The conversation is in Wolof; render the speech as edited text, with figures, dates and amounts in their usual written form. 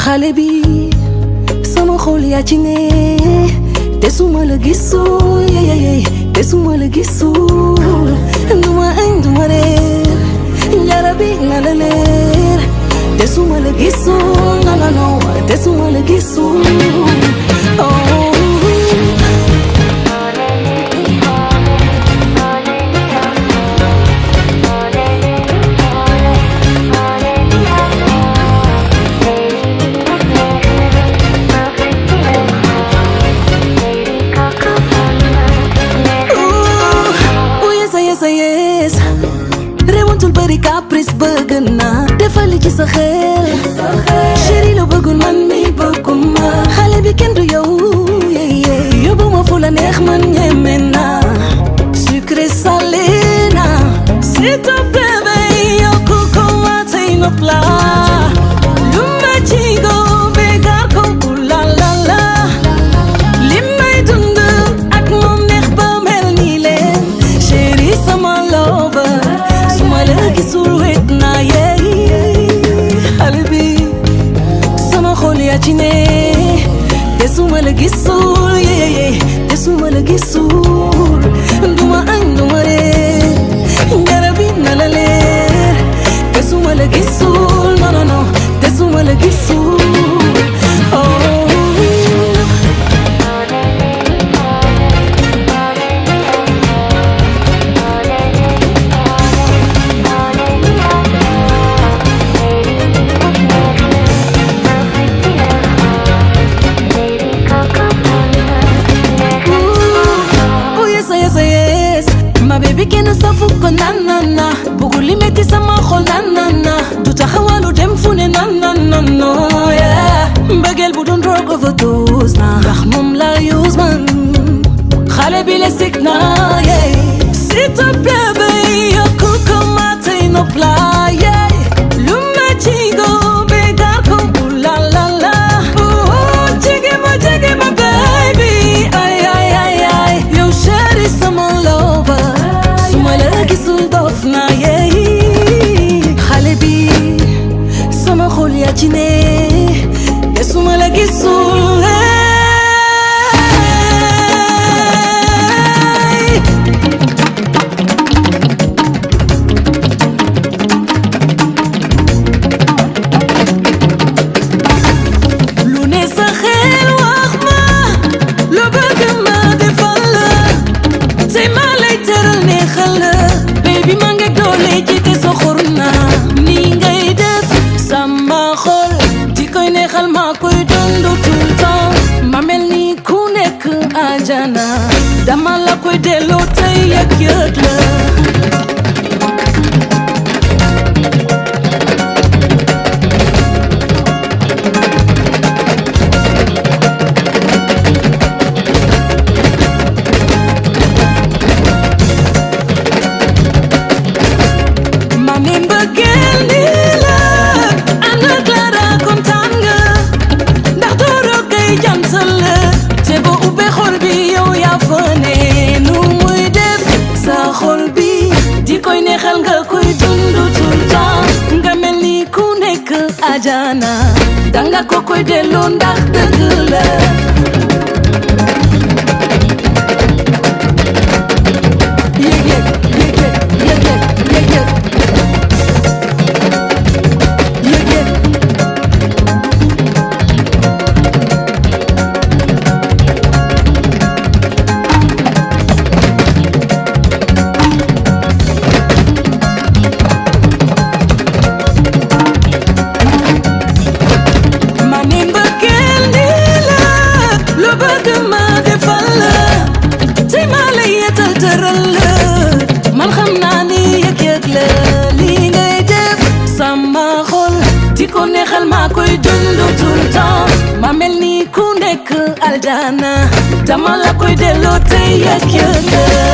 xale bi sama xol yaa ci ne te suma la gisul te suma la gisul duma añ duma reer njara bi na la leer te suma la gisul no te suma la gisul rewantul bari caprice bëgg naa defal li ci sa xel chéri la bëggul man mi bëgguma xale bi kenn du yow yóbbu ma fu la neex man ñeme naa sucré salé naa s'il te plaît bay yokku ko ma tey ma plat lu ma ci go bégar ko la la la li may dund ak moom neex ba mel ni leen chéri sama lover gisul wet naa xale bi sama xol yaa ci ne te suma la gisul te suma la gisul duma añ duma reer njara bi na la leer te suma la gisul no te suma la gisul baby kenn safu ko nanana bugu li metti sama xol nanana du taxawalu dem fu ne nanana yeah mbëggeel bu doon drug overdose na ndax moom la use man xale bi la sik na yeah s'il te plaît bay yokku ko ma tey no plat yeah lu ma ci go bégar ko la la la jege ma baby ay yow chéri sama lover gisul dof na xale bi sama xol yaa ci ne te suma la gisul lu ne sa xel wax ma lu bëgg ma defal la tey ma lay teral neexal la bi ma ngi doole ji te soxor naa ni ngay def sama xol di koy neexal ma koy dund tout le temps ma mel ni ku nekk ajana dama la koy delloo tey yëg la ajana danga ko koy delloo ndax dëgg la man xam naa ni yëg la li ngay def sama xol di ko neexal maa koy dund tout le temps ma mel ni ku nekk aljana dama la koy delloo tey yëg la